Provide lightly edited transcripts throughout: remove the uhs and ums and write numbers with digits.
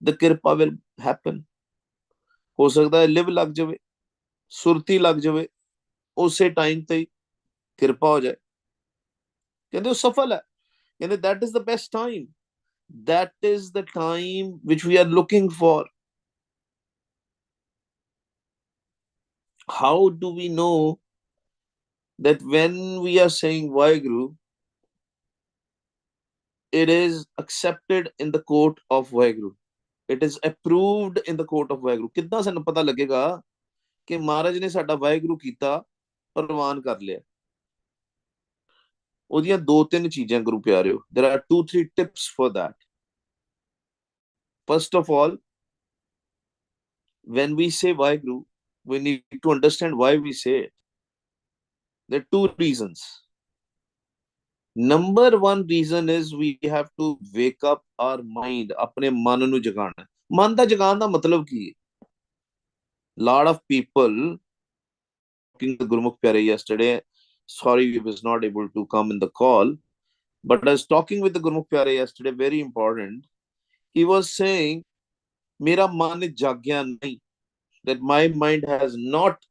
the kirpa will happen. हो सकता है लिव लग जाए, सुरती लग जाए, उसे टाइम ते कृपा हो जाए, कहते सफल है, कहते that is the best time, that is the time which we are looking for. How do we know that when we are saying Waheguru, it is accepted in the court of Waheguru, it is approved in the court of Waheguru? कितना ਸਾਨੂੰ पता लगेगा कि महाराज ने साडा वाहिगुरु कीता प्रवान कर लिया? ਉਹਦੀਆਂ ਦੋ ਤਿੰਨ ਚੀਜ਼ਾਂ ਗੁਰੂ ਪਿਆਰਿਓ, there are 2-3 tips for that. First of all, when we say Waheguru, we need to understand why we say it. There are two reasons. Number one reason is we have to wake up our mind. अपने मन ਨੂੰ ਜਗਾਉਣਾ। ਮਨ ਦਾ ਜਗਾਉਣ ਦਾ ਮਤਲਬ ਕੀ ਹੈ? Lot of people talking to Gurmukh Pyare yesterday. Sorry, he was not able to come in the call, but I was talking with the Gurmukh Pyare yesterday. Very important. He was saying, "मेरा मन जागया नहीं." That my mind has not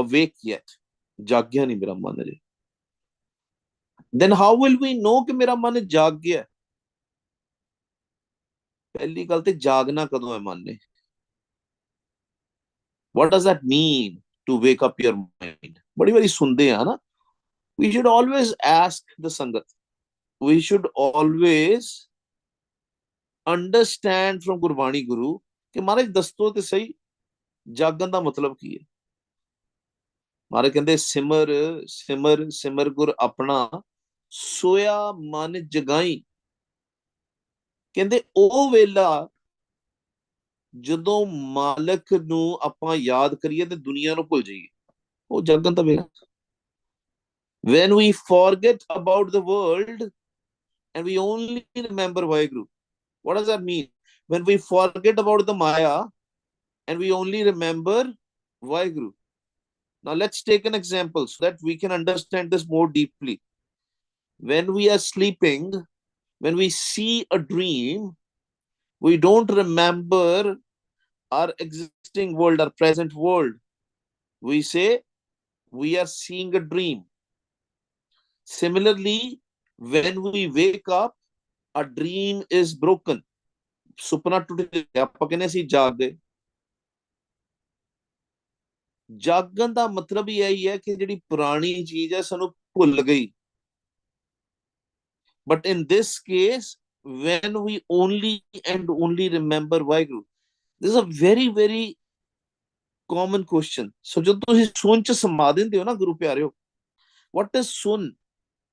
awake yet. जागया नहीं मेरा मन अजे। Then how will we know कि मेरा मन जाग गया? पहली गल ते जागना कदों है मन ने? What does that mean to wake up your mind? बड़ी बड़ी सुनते हैं ना? We should always ask the Sangat. We should always understand from Gurbani Guru कि महाराज दस्तो ते सही जागन दा मतलब की है? महाराज कहते सिमर सिमर सिमर गुर अपना सोया मन जगाई। कहते ओ वेला ਜਦੋਂ ਮਾਲਕ ਨੂੰ ਆਪਾਂ ਯਾਦ ਕਰੀਏ ਤੇ ਦੁਨੀਆ ਨੂੰ ਭੁੱਲ ਜਾਈਏ, ਉਹ ਜਾਗਣ ਦਾ ਵੇਲਾ। when we forget about the world and we only remember Waheguru, what does that mean? When we forget about the Maya and we only remember Waheguru. Now let's take an example so that we can understand this more deeply. When we are sleeping, when we see a dream, we don't remember our existing world, our present world. We say we are seeing a dream. Similarly, when we wake up, a dream is broken. ਸੁਪਨਾ ਟੁੱਟ ਗਿਆ, ਆਪਾਂ ਕਹਿੰਦੇ ਅਸੀਂ ਜਾਗ ਗਏ। ਜਾਗਣ ਦਾ ਮਤਲਬ ਹੀ ਇਹੀ ਹੈ ਕਿ ਜਿਹੜੀ ਪੁਰਾਣੀ ਚੀਜ਼ ਹੈ ਸਾਨੂੰ ਭੁੱਲ ਗਈ। But in this case, when we only and only remember Waheguru, this is a very, very common question. So ਜਦੋਂ ਤੁਸੀਂ ਸੁਣ ਚ ਸਮਾ ਦਿੰਦੇ ਹੋ ਨਾ ਗੁਰੂ ਪਿਆਰਿਓ, what is sun?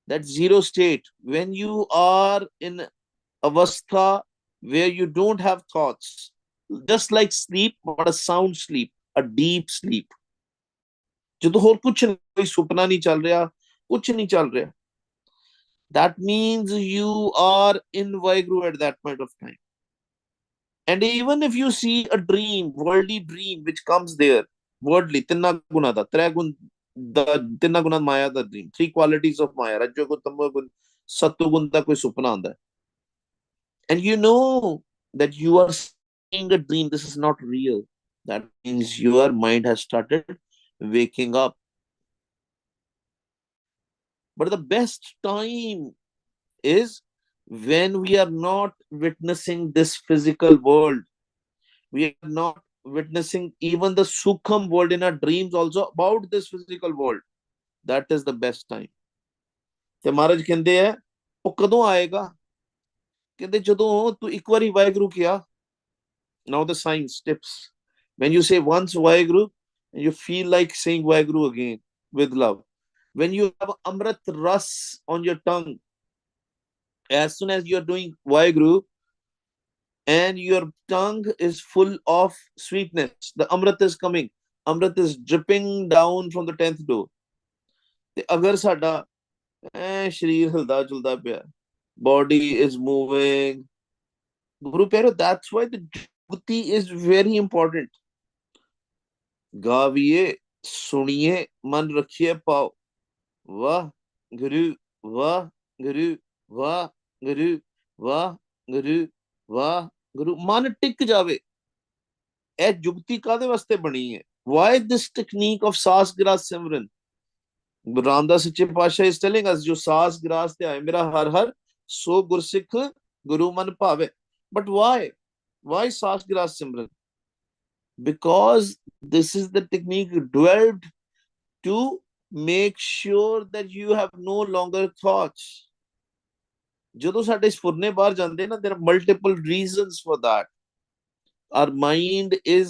That zero state, when you are in avastha where you don't have thoughts, just like sleep, but a sound sleep, a deep sleep. ਜਦੋਂ ਹੋਰ ਕੁਛ ਕੋਈ ਸੁਪਨਾ ਨਹੀਂ ਚੱਲ ਰਿਹਾ, ਕੁਛ ਨਹੀਂ ਚੱਲ ਰਿਹਾ, that means you are in Waheguru at that point of time. And even if you see a dream, worldly dream which comes there, worldly, ਤਿੰਨਾਂ ਗੁਣਾ ਦਾ, ਤ੍ਰੈ ਗੁਣ ਦਾ, ਤਿੰਨਾਂ ਗੁਣਾ ਮਾਇਆ ਦਾ dream, 3 qualities of Maya, ਰਜੋ ਗੁਣ, ਤਮੋ ਗੁਣ, ਸਤੋ ਗੁਣ ਦਾ ਕੋਈ ਸੁਪਨਾ ਆਉਂਦਾ ਹੈ, and you know that you are seeing a dream, this is not real, that means your mind has started waking up. But the best time is when we are not witnessing this physical world, we are not witnessing even the sukham world in our dreams also about this physical world. That is the best time. ਤੇ ਮਹਾਰਾਜ ਕਹਿੰਦੇ ਆ ਉਹ ਕਦੋਂ ਆਏਗਾ? ਕਹਿੰਦੇ ਜਦੋਂ ਤੂੰ ਇੱਕ ਵਾਰੀ ਵਾਹਿਗੁਰੂ ਕਿਹਾ। Now the science tips. When you say once Waheguru, you feel like saying Waheguru again with love. When you have Amrit Ras on your tongue, as soon as you are doing Waheguru and your tongue is full of sweetness, the Amrit is coming. Amrit is dripping down from the 10th door. ਤੇ ਅਗਰ ਸਾਡਾ ਸ਼ਰੀਰ ਹਿਲਦਾ ਜੁਲਦਾ ਪਿਆ, body is moving, Guru Pyaro, that's why the Jyoti is very important. गाविए सुनिए मन रखिए पाओ, वाह गुरु वाह गुरु वाह गुरु वाह गुरु वाह ਗੁਰੂ ਮਨ ਟਿਕ ਜਾਵੇ। ਇਹ ਜੁਗਤੀ ਕਾਦੇ ਵਾਸਤੇ ਬਣੀ ਹੈ? Why this technique of ਸਾਸ ਗ੍ਰਾਸ ਸਿਮਰਨ? ਗੁਰੂ ਰਾਮਦਾਸ ਸੱਚੇ ਪਾਤਸ਼ਾਹ is telling us, ਜੋ ਸਾਸ ਗ੍ਰਾਸ ਤੇ ਆਏ ਮੇਰਾ ਹਰ ਹਰ ਸੋ ਗੁਰਸਿੱਖ ਗੁਰੂ ਮਨ ਭਾਵੇ। But why ਸਾਸ ਗ੍ਰਾਸ ਸਿਮਰਨ? Because this is the technique developed to make sure that you have no longer thoughts. ਜਦੋਂ ਸਾਡੇ ਸਫੁਰਨੇ ਬਾਹਰ ਜਾਂਦੇ ਨਾ, there are multiple reasons for that. Our mind is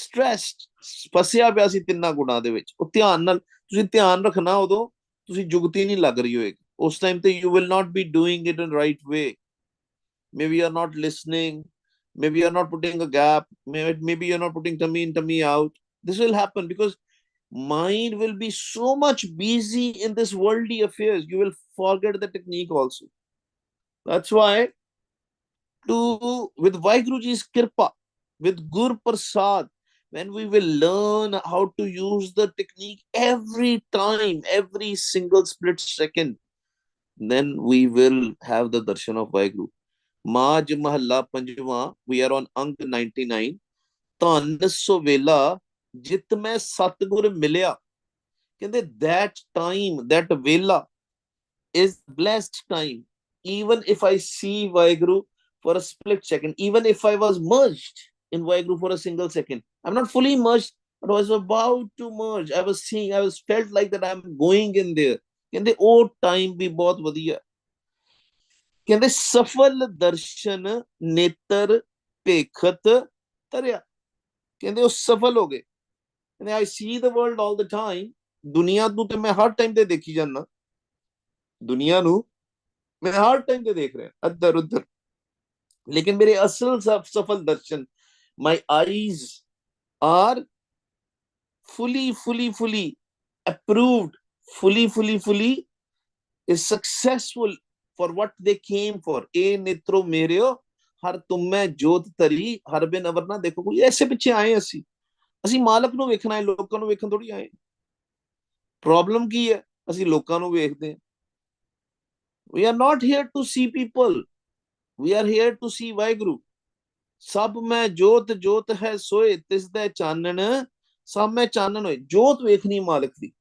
stressed, ਫਸਿਆ ਪਿਆ ਸੀ ਤਿੰਨਾਂ ਗੁਣਾਂ ਦੇ ਵਿੱਚ। ਉਹ ਧਿਆਨ ਨਾਲ ਤੁਸੀਂ ਧਿਆਨ ਰੱਖਣਾ, ਉਦੋਂ ਤੁਸੀਂ ਜੁਗਤੀ ਨਹੀਂ ਲੱਗ ਰਹੀ ਹੋਏਗੀ। ਉਸ ਟਾਈਮ ਤੇ you will not be doing it in right way. Maybe you're not listening, maybe you're not putting a gap, maybe you're not putting tummy in, tummy out. This will happen because mind will be so much busy in this worldly affairs, you will forget the technique also. That's why with Waheguruji's Kirpa, with Gur Prasad, when we will learn how to use the technique every time, every single split second, then we will have the darshan of Waheguru. Maaj Mahalla Panjwa, we are on Ang 99. Tan Sovela, Jit mein Satgur Milya. That time, that Vela is blessed time. Even if I see Waheguru for a split second, even if I was merged in Waheguru for a single second, I'm not fully merged, but I was about to merge. I was seeing, I was felt like that I'm going in there. ਕਹਿੰਦੇ ਉਹ time ਵੀ ਬਹੁਤ ਵਧੀਆ। ਕਹਿੰਦੇ ਸਫਲ ਦਰਸ਼ਨ ਨੇਤਰ ਭੇਖਤ ਤਰਿਆ। ਕਹਿੰਦੇ ਉਹ ਸਫਲ ਹੋ ਗਏ। ਕਹਿੰਦੇ I see the world all the time. ਦੁਨੀਆ ਨੂੰ ਤੇ ਮੈਂ ਹਰ ਟਾਈਮ ਤੇ ਦੇਖੀ ਜਾਂਦਾ, ਦੁਨੀਆ ਨੂੰ मैं हर टाइम पे देख रहे हैं अदर उधर, लेकिन मेरे असल सफल दर्शन, my eyes are fully approved, fully is successful for what they came for. ए नेत्रो मेरेओ हर तुम में जोत तरी हर बिन अवर ना देखो कोई। ऐसे पिछे आए ਅਸੀਂ ਮਾਲਕ ਨੂੰ ਵੇਖਣਾ ਹੈ, ਲੋਕਾਂ ਨੂੰ ਵੇਖਣ ਥੋੜੀ ਆਏ। ਪ੍ਰੋਬਲਮ ਕੀ ਹੈ? ਅਸੀਂ ਲੋਕਾਂ ਨੂੰ ਵੇਖਦੇ ਹਾਂ। We are not here to see people. We are here to see Waheguru. ਸਭ ਮੈਂ ਜੋਤ ਜੋਤ ਹੈ ਸੋਏ ਤਿਸ ਦੇ ਚਾਨਣ, ਸਭ ਮੈਂ ਚਾਨਣ ਹੋਏ। ਜੋਤ ਵੇਖਣੀ ਮਾਲਕ ਦੀ।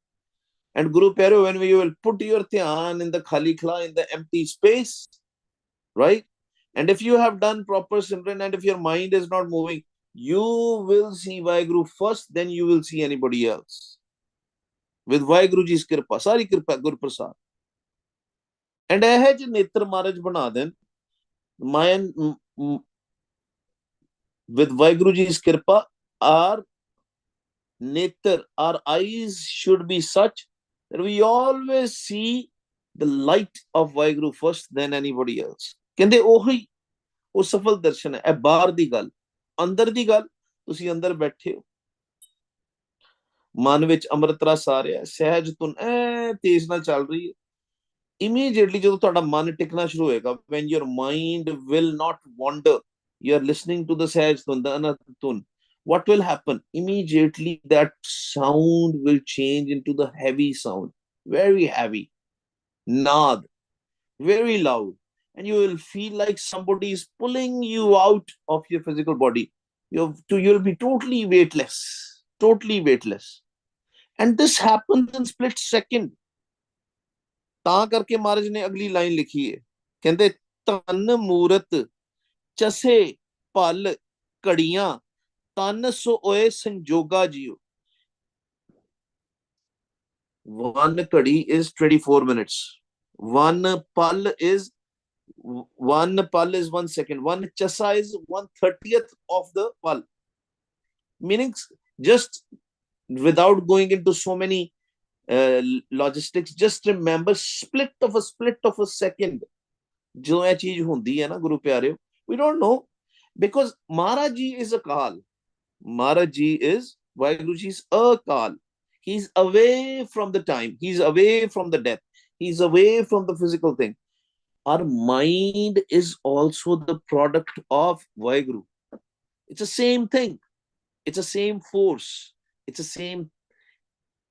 And Guru Pyaro, when you will put your dhyan in the khali khla, in the empty space, right? And if you have done proper simran and if your mind is not moving, you will see Waheguru first, then you will see anybody else. With Waheguruji's kripa, sari kripa, Guru Prasad. And ਇਹ ਜਿਹੇ ਨੇਤਰ ਮਹਾਰਾਜ ਬਣਾ ਦੇਣ, with Waheguruji's kripa, our netar, our eyes should be such that we always see the light of Waheguru first, then anybody else. ਕਹਿੰਦੇ ਉਹੀ ਉਹ ਸਫਲ ਦਰਸ਼ਨ ਹੈ। ਇਹ ਬਾਹਰ ਦੀ ਗੱਲ, ਅੰਦਰ ਦੀ ਗੱਲ, ਤੁਸੀਂ ਅੰਦਰ ਬੈਠੇ ਹੋ, ਮਨ ਵਿੱਚ ਅੰਮ੍ਰਿਤ ਰਸ ਆ ਰਿਹਾ, ਸਹਿਜ ਧੁਨ ਐ ਤੇਜ਼ ਨਾਲ ਚੱਲ ਰਹੀ ਹੈ। Immediately ਜਦੋਂ ਤੁਹਾਡਾ ਮਨ ਟਿਕਣਾ ਸ਼ੁਰੂ ਹੋਏਗਾ, when your mind will not wander, you are listening to the sahaj tun, the anat tun, what will happen? Immediately that sound will change into the heavy sound, very heavy, naad, very loud, and you will feel like somebody is pulling you out of your physical body. You'll be totally weightless. And this happens in split second. ਤਾਂ ਕਰਕੇ ਮਹਾਰਾਜ ਨੇ ਅਗਲੀ line ਲਿਖੀ ਹੈ, ਕਹਿੰਦੇ ਧਨ ਮੂਰਤ ਚਸੇ ਭਲ ਘੜੀਆਂ ਤਨ ਸੋਏ ਸੰਜੋਗਾ ਜੀਓ। One ਘੜੀ is 24 minutes. One pal is 1 second. One chasa is 1/30th of the pal. Meaning, just without going into so many logistics, just remember split of a second. जो ये चीज होती है ना गुरु प्यारे, we don't know, because Maharaj Ji is a Kal. Maharaj Ji is Waheguru Ji is a Kal. He's away from the time. He's away from the death. He's away from the physical thing. Our mind is also the product of Waheguru. It's the same thing. It's the same force. It's the same.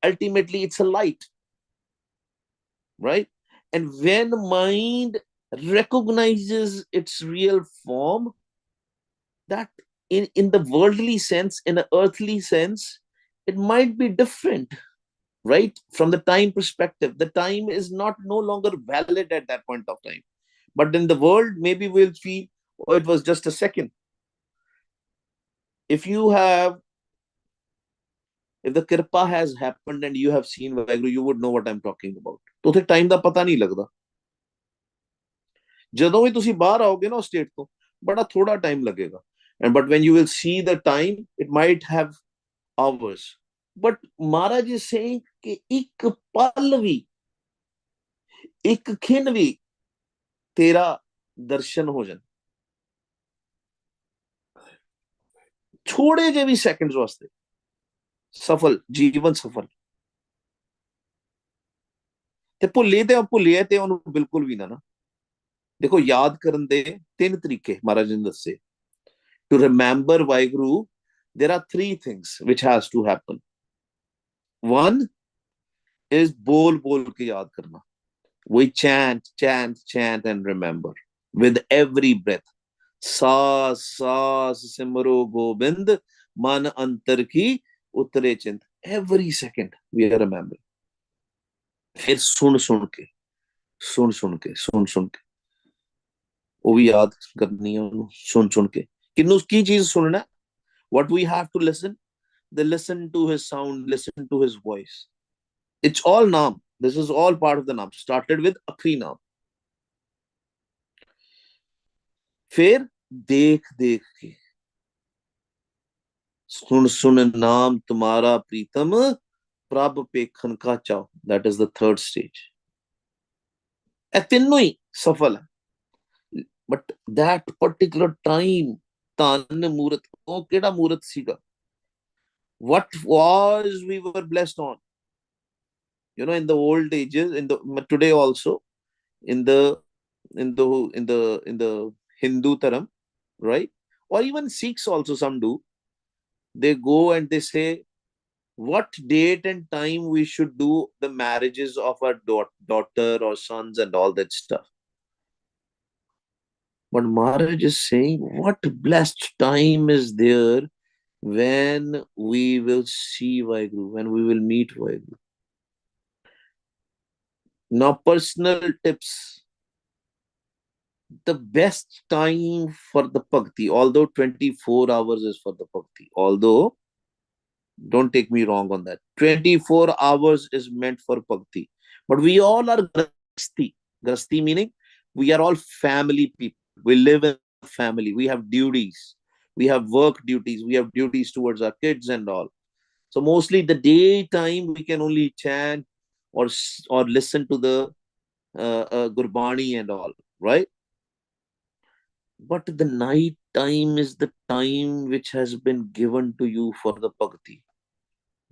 Ultimately, it's a light, right? And when mind recognizes its real form, that in the worldly sense, in an earthly sense, it might be different, right? From the time perspective, the time is not no longer valid at that point of time. But in the world, maybe we'll feel, oh, it was just a second. If you have, if the kirpa has happened and you have seen Waheguru, you would know what I'm talking about. तो उसे time ਦਾ ਪਤਾ ਨਹੀਂ ਲੱਗਦਾ। ਜਦੋਂ ਵੀ ਤੁਸੀਂ ਬਾਹਰ ਆਓਗੇ ਨਾ ਸਟੇਟ ਤੋਂ, ਬੜਾ ਥੋੜਾ ਟਾਈਮ ਲੱਗੇਗਾ। And but when you will see the time, it might have hours. But Maharaj is saying कि ਇੱਕ ਪਲ ਵੀ, ਇੱਕ ਖਿਣ ਵੀ ਤੇਰਾ ਦਰਸ਼ਨ ਹੋ ਜਾਣ, ਥੋੜੇ ਜਿਹੇ ਵੀ ਸੈਕਿੰਡਸ ਵਾਸਤੇ, ਸਫਲ ਜੀਵਨ ਸਫਲ। ਤੇ ਭੁੱਲੇ ਤੇ ਉਹਨੂੰ ਬਿਲਕੁਲ ਵੀ ਨਾ। ਦੇਖੋ ਯਾਦ ਕਰਨ ਦੇ ਤਿੰਨ ਤਰੀਕੇ ਮਹਾਰਾਜ ਨੇ ਦੱਸੇ। To remember Waheguru, there are three things which has to happen. One is bol ke yaad karna. We chant and remember with every breath. Saas simro gobind man antar ki utare chint. Every second we are remembering. फिर सुन के वो भी याद करनी है, सुन के किन्नू की चीज सुनना। What we have to listen, they listen to his sound, listen to his voice. It's all naam. This is all part of the naam, started with akhri naam. फिर देख के सुन नाम तुम्हारा प्रीतम प्रभ पेखन का चाव। That is the third stage. ਇਹ ਤਿੰਨੋਂ ਹੀ ਸਫਲ ਹੈ। But that particular time, ਧੰਨ ਮੂਰਤ, ਉਹ ਕਿਹੜਾ ਮੂਰਤ ਸੀਗਾ? What was we were blessed on? You know, in the old ages, today also, in the Hindu Dharam, right? Or even Sikhs also, some do. They go and they say what date and time we should do the marriages of our daughter or sons and all that stuff. But Maharaj is saying, what blessed time is there when we will see Waheguru, when we will meet Waheguru. Now, personal tips. The best time for the bhakti, although 24 hours is for the bhakti, although, don't take me wrong on that, 24 hours is meant for bhakti. But we all are grasti. Grasti meaning we are all family people. We live in a family. We have duties. We have work duties. We have duties towards our kids and all. So mostly the daytime we can only chant or listen to the Gurbani and all, right? But the night time is the time which has been given to you for the bhakti.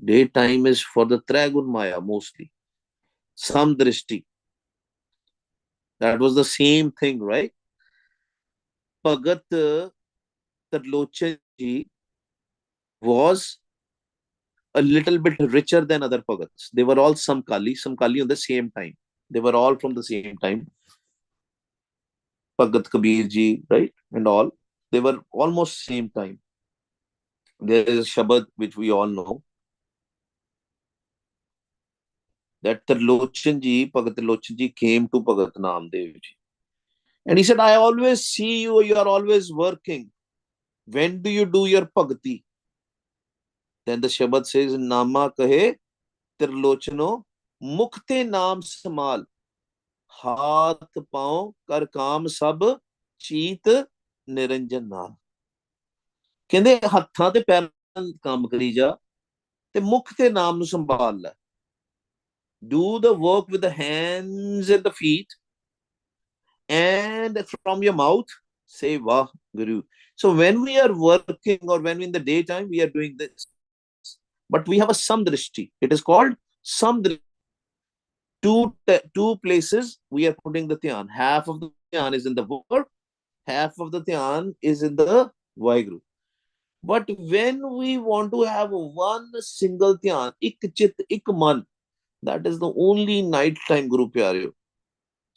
Daytime is for the Tragun Maya mostly. Samdrishti. That was the same thing, right? Bhagat Tarlochan ji was a little bit richer than other Bhagats. They were all Samkali on the same time. They were all from the same time. Bhagat Kabir ji, right? And all. They were almost same time. There is Shabad, which we all know. That Tarlochan ji, Bhagat Tarlochan ji came to Bhagat Namdev ji. And he said, I always see you, you are always working. When do you do your bhakti? Then the Shabad says, Nama kahe Tirlochano mukte naam samal. Haath paon kar kaam sab cheet niranjan naal. ਕਹਿੰਦੇ ਹੱਥਾਂ ਤੇ ਪੈਰਾਂ ਕੰਮ ਕਰੀ ਜਾ ਤੇ ਮੁਖ ਤੇ ਨਾਮ ਨੂੰ ਸੰਭਾਲ ਲੈ। Do the work with the hands and the feet, and from your mouth say Waheguru. So when we are working or when in the daytime we are doing this, but we have a samdrishti. It is called samdrishti. Two places we are putting the dhyan. Half of the dhyan is in the work, half of the dhyan is in the Waheguru. But when we want to have one single dhyan, ik chit, ik man, that is the only night time Guru Pyareo.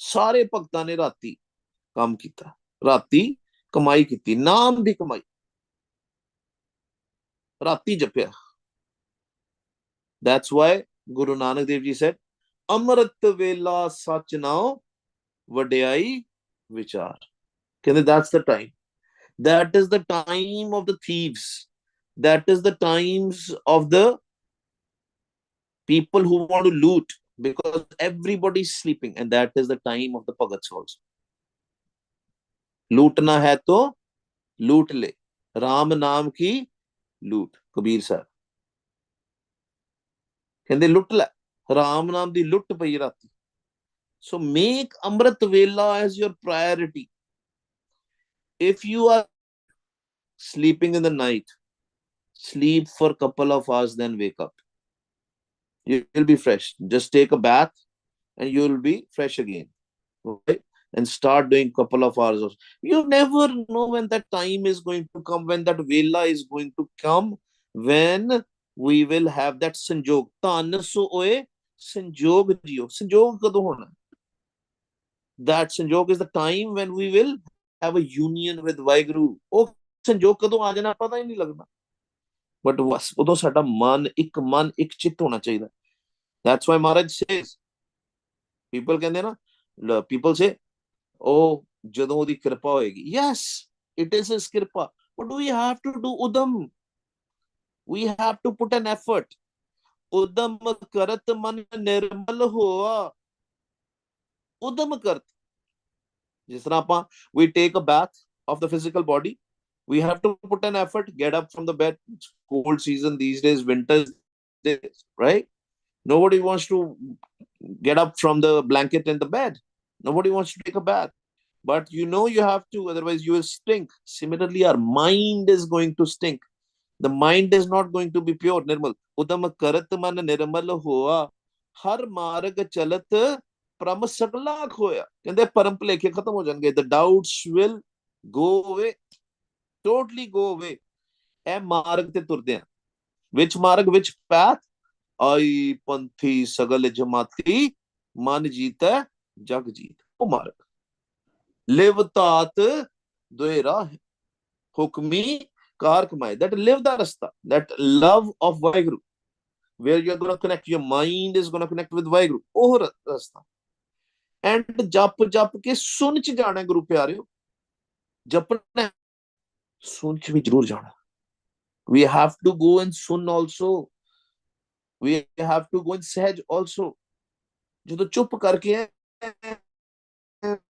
Sare bhagਤਾਂ ਨੇ ਰਾਤੀ ਕੰਮ ਕੀਤਾ, ਰਾਤੀ ਕਮਾਈ ਕੀਤੀ, ਨਾਮ ਦੀ ਕਮਾਈ। राती जपिया। That's why Guru Nanak Dev Ji said, Amrit Vela Sach Nao Vadai Vichar. That's the time. That is the time of the thieves. That is the times of the people who want to loot, because everybody is sleeping, and that is the time of the Bhagats also. लूटना है तो लूट ले, राम नाम की लूट, कबीर साहब कहते लुट लै, राम नाम दी लुट पई राती. So make Amrit Vela as your priority. If you are sleeping in the night, sleep for a couple of hours, then wake up. You will be fresh. Just take a bath and you will be fresh again. Right? And start doing couple of hours of. You never know when that time is going to come, when that Vela is going to come, when we will have that sanjog. Tan so oe sanjog jiyo. Sanjog kado hona? That sanjog is the time when we will have a union with Waheguru. Oh, sanjog kado aa jana pata hi nahi lagna. But बस उदों साडा मन एक चित्त होना चाहिए. That's why Maharaj says, people कहते ना, people say, oh, ਜਦੋਂ ਉਹਦੀ ਕਿਰਪਾ ਹੋਏਗੀ. Yes, it is his kirpa. But we have to do udam. We have to put an effort. Udam karat man nirmal hoa. Udam karat. जिस तरह ਆਪਾਂ we take a bath of the physical body, we have to put an effort, get up from the bed. It's cold season these days, winter days, right? Nobody wants to get up from the blanket in the bed. Nobody wants to take a bath. But you know you have to, otherwise you will stink. Similarly, our mind is going to stink. The mind is not going to be pure, nirmal. Udam karat man nirmal hoa, har marg chalat pram sagla khoya. कहते परम भुलेखे खत्म हो जाएंगे. The doubts will go away, totally go away. ए मार्ग ते तुरदे हैं. Which marg, which path? आई पंथी सगल जमाती, मन जीता जग जीत. वो मार्ग. Live तात दोए राह, हुक्मी कार कमाए. That live the rasta, that love of Waheguru, where you're going to connect, your mind is going to connect with Waheguru. Oh rasta. And जप जप के सुन च जाना है गुरु प्यारे. जपना सुन च भी जरूर जाना. We have to go and sun also. We have to go and सहज also. जो चुप करके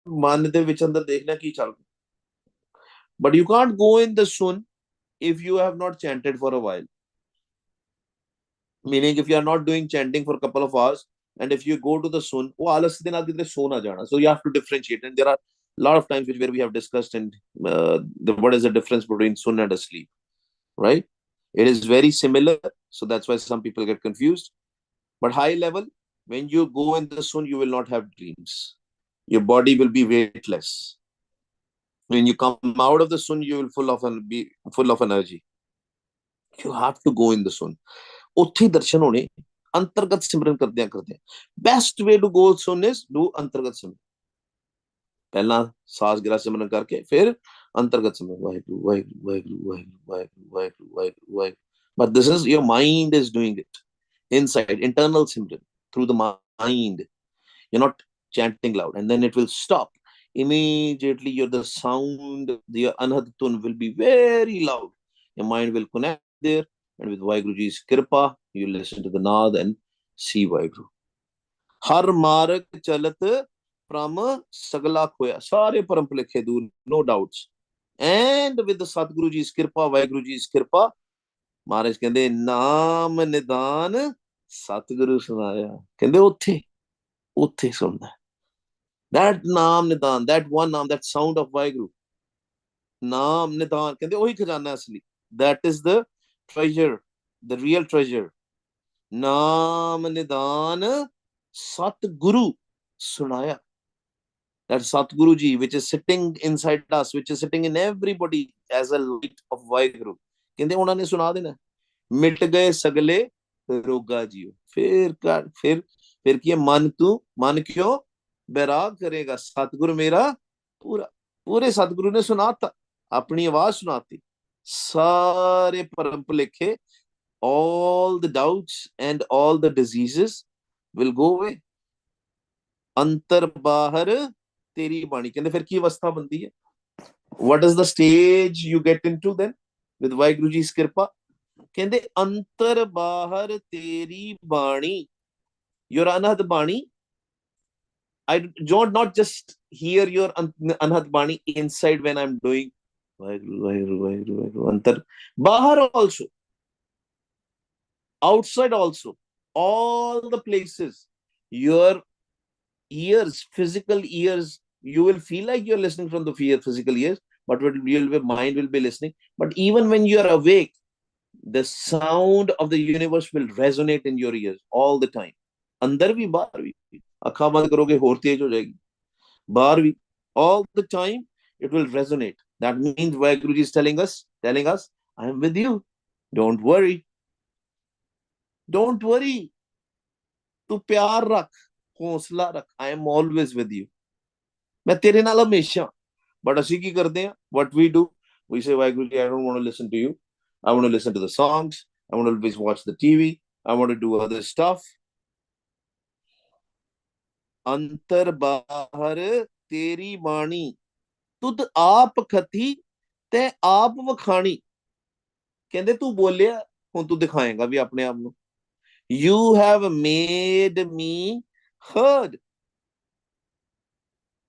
मन दे विच अंदर देखना की चल. But you can't go in the sun if you have not chanted for a while. Meaning, if you are not doing chanting for a couple of hours, and if you go to the sun, so you have to differentiate. And there are a lot of times where we have discussed and what is the difference between sun and asleep, right? It is very similar, so that's why some people get confused. But high level, when you go in the sun, you will not have dreams. Your body will be weightless. When you come out of the sun, you will be full of energy. You have to go in the sun. उत्थे दर्शन होने, अंतर्गत सिमरन करते. Best way to go sun is do अंतर्गत सिमरन. पहला सांस गिरा सिमरन करके फिर अंतर्गत सिमरन. Waheguru Waheguru Waheguru Waheguru Waheguru Waheguru Waheguru. But this is your mind is doing it inside, internal simran through the mind. You're not chanting loud, and then it will stop immediately. The sound, the anhad tun will be very loud. Your mind will connect there, and with Waheguruji's kripa, you listen to the naad and see Waheguru. Har marg chalat pram sagla khoya. Sare param bhulekhe dur, no doubts. And with the Satguruji's kripa, Waheguruji's kripa, Maharaj कहते नाम निदान सतगुरु सुनाया. कहते उथे सुनना. That नाम निदान, that one नाम, that sound of Waheguru, नाम निदान कहते वही खजाना असली. That is the treasure, the real treasure. नाम निदान सतगुरु सुनाया. That Satguruji, which is sitting inside us, which is sitting in everybody as a light of Waheguru. कहते उन्होंने सुना देना. मिट गए सगले रोगा जियो. फिर किए मन मन क्यों बैराग करेगा. सतगुरु मेरा पूरे सतगुरु ने सुनाता, अपनी आवाज सुनाती. सारे परम भुलेखे, all the doubts and all the diseases will go away. अंतर बाहर तेरी बाणी, कहते फिर की अवस्था बनती है? What is the stage you get into then with Waheguru ji की कृपा? कहते अंतर बाहर तेरी बाणी, your अनहद बाणी. I don't not just hear your anhat bani inside when I'm doing Waheguru, Waheguru, Waheguru, Waheguru, antar, bahar also, outside also, all the places, your ears, physical ears, you will feel like you're listening from the physical ears, but your mind will be listening. But even when you are awake, the sound of the universe will resonate in your ears all the time. अंदर भी बाहर भी, आँखें बंद करोगे और तेज हो जाएगी. बाहर भी, all the time it will resonate. That means Waheguru is telling us, I am with you. Don't worry. Don't worry. तू प्यार रख, हौसला रख. I am always with you. मैं तेरे नाल हमेशा. But ਅਸੀਂ ਕੀ ਕਰਦੇ हैं? What we do? We say, Waheguru, I don't want to listen to you. I want to listen to the songs. I want to always watch the TV. I want to do other stuff. अंतर बाहर तेरी बाणी, तुद आप खती ते आप वखाणी. कहते तू बोलिया, हुण तू दिखाएगा भी अपने आप को. You have made me heard.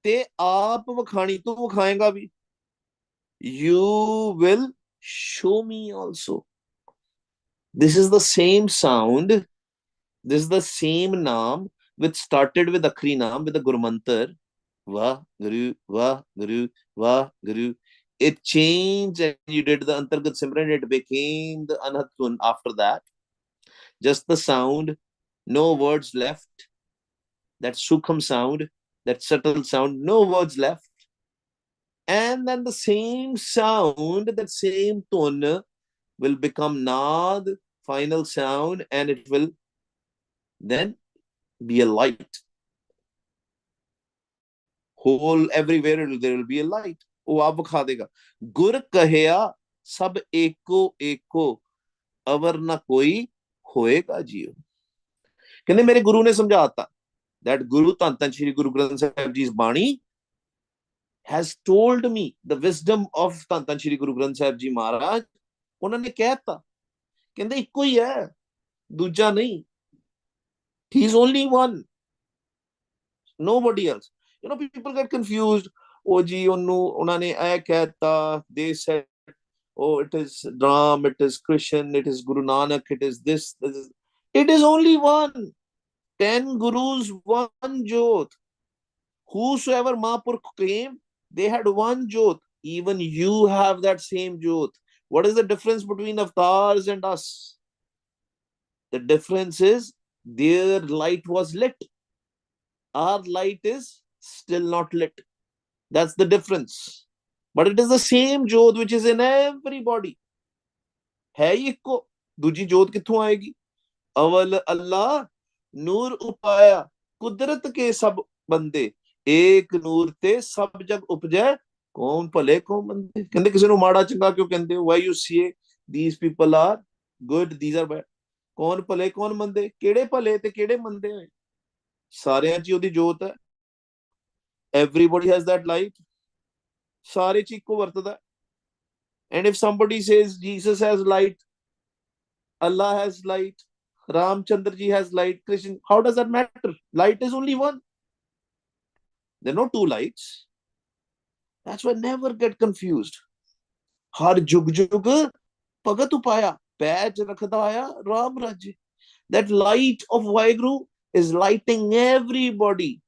ते आप वखाणी, तू वखाएगा भी. You will show me also. This is the same sound. This is the same naam which started with Akhri Naam, with the Guru Mantar. Waheguru, Waheguru, Waheguru. It changed and you did the Antargat Simran, it became the Anhat Tun after that. Just the sound, no words left. That Sukham sound, that subtle sound, no words left. And then the same sound, that same tone will become Nad, final sound, and it will then be a light. Whole everywhere there will be a light. वो आप खा देगा. गुर कहया सब एको एको, अवर ना कोई होएगा जियो. कहते मेरे गुरु ने समझाता. That Guru Tan Tan Shri Guru Granth Sahib Ji's Bani has told me the wisdom of Tan Tan Shri Guru Granth Sahib Ji Maharaj. उन्होंने कहता, कहते इक्को ही है, दूजा नहीं. He is only one, nobody else. You know, people get confused. Oh, ji, उन्होंने ऐ कहता. They said, oh, it is Ram, it is Krishna, it is Guru Nanak, it is this, this is. It is only one. 10 gurus, one jot. Whosoever Mahaprabhu came, they had one jot. Even you have that same jot. What is the difference between avatars and us? The difference is their light was lit. Our light is still not lit. That's the difference. But it is the same jot which is in everybody. है इक्को, दूजी जोत कित्थों आएगी? अवल अल्लाह नूर उपाया, कुदरत के सब बंदे, एक नूर ते सब जग उपजै, कौन भले कौन मंदे. कहंदे किसी नूं माड़ा चंगा क्यों कहंदे हो? Why you say these people are good, these are bad? कौन भले कौन मंदे? केड़े भले ते केड़े मंदे होए? सारियां च ओदी जोत है. Everybody has that light. सारे च इक्को वरतदा. And if somebody says Jesus has light, Allah has light, Ramchandra ji has light, Krishna, how does that matter? Light is only one. There are no two lights. That's why never get confused. Har jug jug pagat upaya, paj rakhdaya Ram Raj. That light of Waheguru is lighting everybody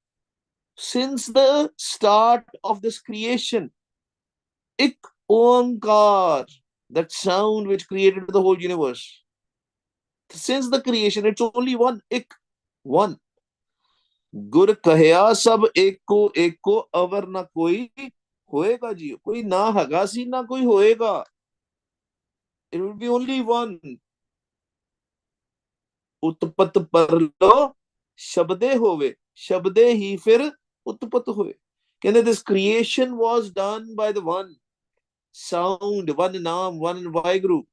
since the start of this creation. Ik Omkar, that sound which created the whole universe. Since the creation, it's only one. Ik, one. गुर कहया सब एको एको, अवर ना कोई होएगा जियो. कोई ना हगा सी ना कोई होएगा. It will be only one. उत्पत परलो शब्दे होवे, शब्दे ही फिर उत्पत होवे. कहते this creation was done by the one. sound, one Naam, one Waheguru.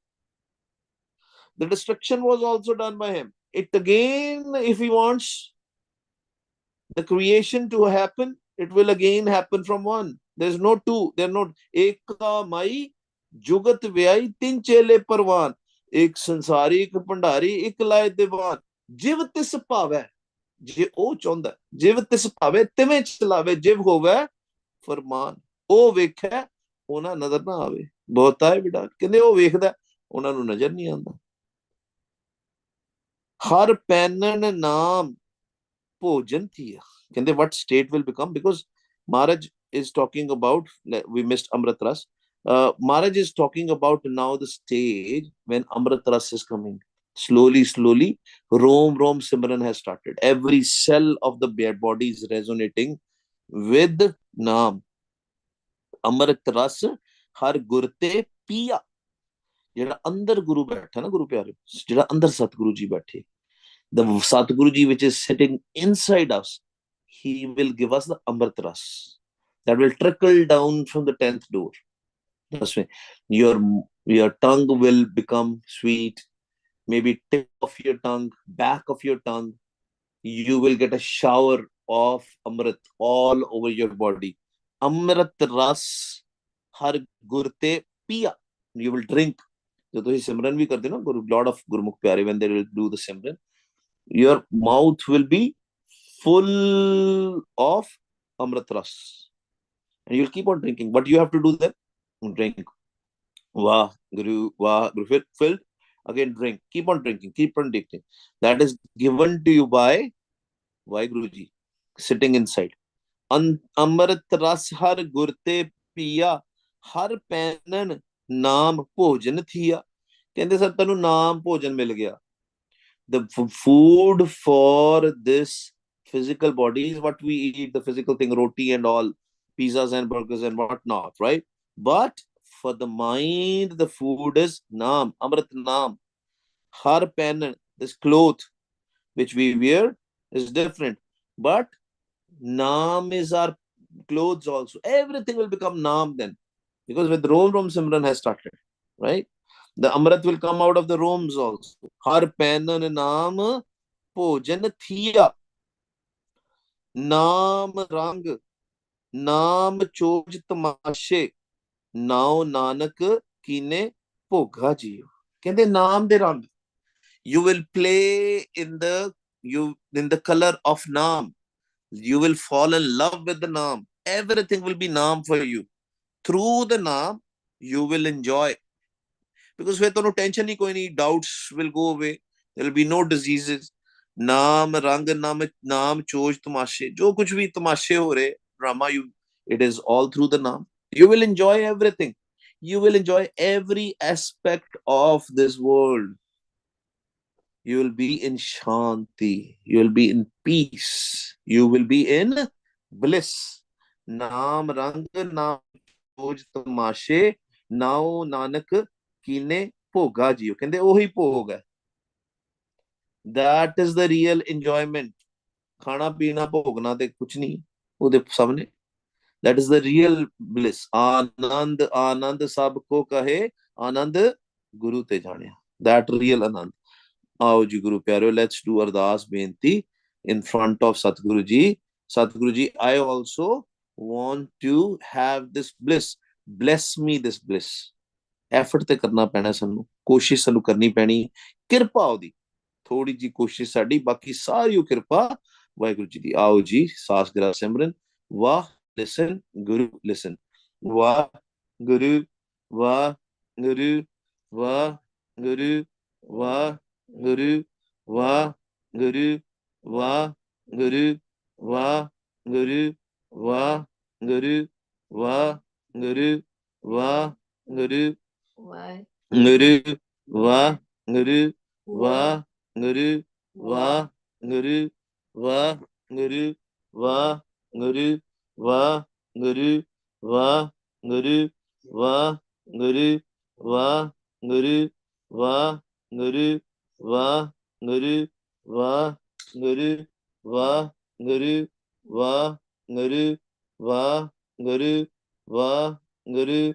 The destruction was also done by him. It again, if he wants the creation to happen, it will again happen from one. There's no two. They're not. Eka mai jugat vyai tin chele parwan. एक संसारी एक भंडारी एक लाए दीवान जिव तिस भावे जे ओ चाहुंदा जिव तिस भावे तिवें चलावे जिव होवे फरमान ओ वेखे ओना नजर ना आवे बहुता है बिड़ा कहंदे ओ वेखदा ओना नु नजर नहीं आंदा हर पैनन नाम भोजन थिया कहंदे what state will become because Maharaj is talking about we missed Amrit Ras. Maharaj is talking about now the stage when Amrit Ras is coming. Slowly, Rom Simran has started. Every cell of the body is resonating with Naam. Amrit Ras har gurte piya. ਜਿਹੜਾ ਅੰਦਰ ਗੁਰੂ ਬੈਠਾ ਨਾ ਗੁਰੂ ਪਿਆਰੇ ਜਿਹੜਾ ਅੰਦਰ ਸਤਿਗੁਰੂ ਜੀ ਬੈਠੇ the Satguru Ji which is sitting inside us, he will give us the Amrit Ras that will trickle down from the 10th door. That's why your tongue will become sweet, maybe tip of your tongue, back of your tongue. You will get a shower of Amrit all over your body. Amrit Ras har gurte piya. You will drink. जो तो सिमरन भी करते ना गुरु Lord of गुरुमुख प्यारे when they will do the Simran your mouth will be full of Amrit Ras. And you'll keep on drinking. But you have to do that. Drink. Guru, filled. Again, drink. Keep on drinking. Keep on drinking. That is given to you by Waheguru Ji, sitting inside. Amrit Ras har gurte piya, har पैनन नाम भोजन थिया. कहते sir तेनू नाम भोजन मिल गया. The food for this physical body is what we eat, the physical thing, roti and all, pizzas and burgers and whatnot, right? But for the mind, the food is Naam, Amrit Naam. Har pen, this cloth which we wear is different. But Naam is our clothes also. Everything will become Naam then. Because with Rom Simran has started, right? The Amrit will come out of the Roms also. Har penan naam bhojan thiya. Naam rang. Naam choj tamashe. Now Nanak kine bhoga jiyo. Kende naam de rang. You will play in the color of naam. You will fall in love with the naam. Everything will be naam for you. Through the naam, you will enjoy. Because फिर तो tension ही कोई नहीं, doubts will go away, there will be no diseases. नाम रंग नाम chose तमाशे जो कुछ भी तमाशे हो रहे drama, it is all through the naam. You will enjoy everything. You will enjoy every aspect of this world. You will be in shanti. You will be in peace. You will be in bliss. Naam rang naam choj tamashe now Nanak kine bhoga jiyo. Kende ohi bhog hai. That is the real enjoyment. Khana peena bhogna te kuch nahi ਉਹਦੇ ਸਾਹਮਣੇ. That is the real bliss. Anand Anand sab ko kahe Anand Guru te jaaniya. That real Anand. आओ जी गुरु प्यारे, let's do अरदास बेनती in front of Satguru Ji. Satguru Ji, I also want to have this bliss. Bless me this bliss. Effort ते करना पैना सानू, कोशिश सानू करनी पैनी, किरपा ओदी थोड़ी जी कोशिश साडी, बाकी सारी किरपा वाहिगुरु जी दी. आओ जी सास गिरा सिमरन. वाह लिसन गुरु लिसन. वाह गुरु वाह गुरु वाह गुरु वाह गुरु वाह गुरु वाह गुरु वाह गुरु वाह गुरु वाह गुरु वाह गुरु Guru va Guru va Guru va Guru va Guru va Guru va Guru va Guru va Guru va Guru va Guru va Guru va Guru va Guru va Guru va Guru va Guru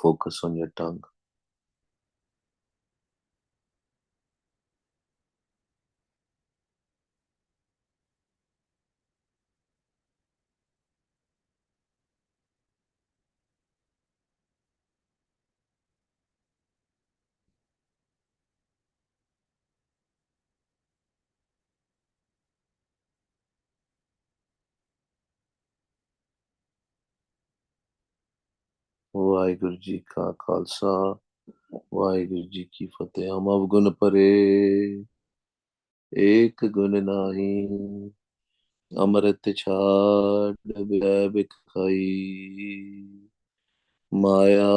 Focus on your tongue. Waheguru ji ਕਾ ਖਾਲਸਾ ਵਾਹਿਗੁਰੂ ਜੀ ਕੀ ਫਤਿਹ। ਹਮ ਅਵਗੁਣ ਭਰੇ ਏਕ ਗੁਣ ਨਾਹੀ, ਅੰਮ੍ਰਿਤ ਛਾੜ ਬਿਲੈ ਬਿਖ ਖਾਈ। ਮਾਇਆ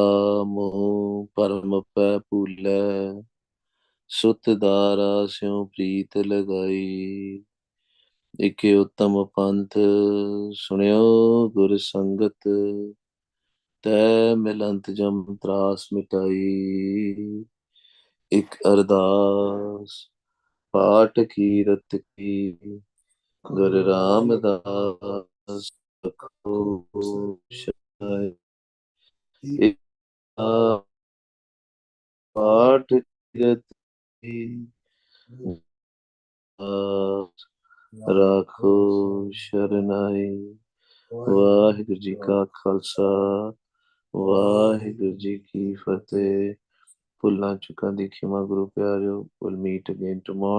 ਮੋਹ ਭਰਮ ਪੈ ਭੂਲੈ, ਸੁਤ ਦਾਰਾ ਸਿਉ ਪ੍ਰੀਤ ਲਗਾਈ। ਇਕ ਉਤਮ ਪੰਥ ਸੁਣਿਓ ਗੁਰ ਸੰਗਤ, ਤੈ ਮਿਲੰਤ ਜਮ ਤਰਾਸ ਮਿਟਾਈ। ਇਕ ਅਰਦਾਸ ਪਾਠ ਕੀਰਤ ਕੀ, ਗੁਰ ਰਾਮਦਾਸ ਰਖੋ ਸ਼ਾਇ। ਇਕ ਪਾਠ ਕੀਰਤ ਕੀ, ਰਾਖੋ ਸ਼ਰਨਾਈ। ਵਾਹਿਗੁਰੂ ਜੀ ਕਾ ਖਾਲਸਾ ਵਾਹਿਗੁਰੂ ਜੀ ਕੀ ਫਤਿਹ। ਭੁੱਲਾਂ ਚੁੱਕਾਂ ਦੀ ਖਿਮਾ ਗੁਰੂ ਪਿਆਰਿਓ। We'll meet again tomorrow.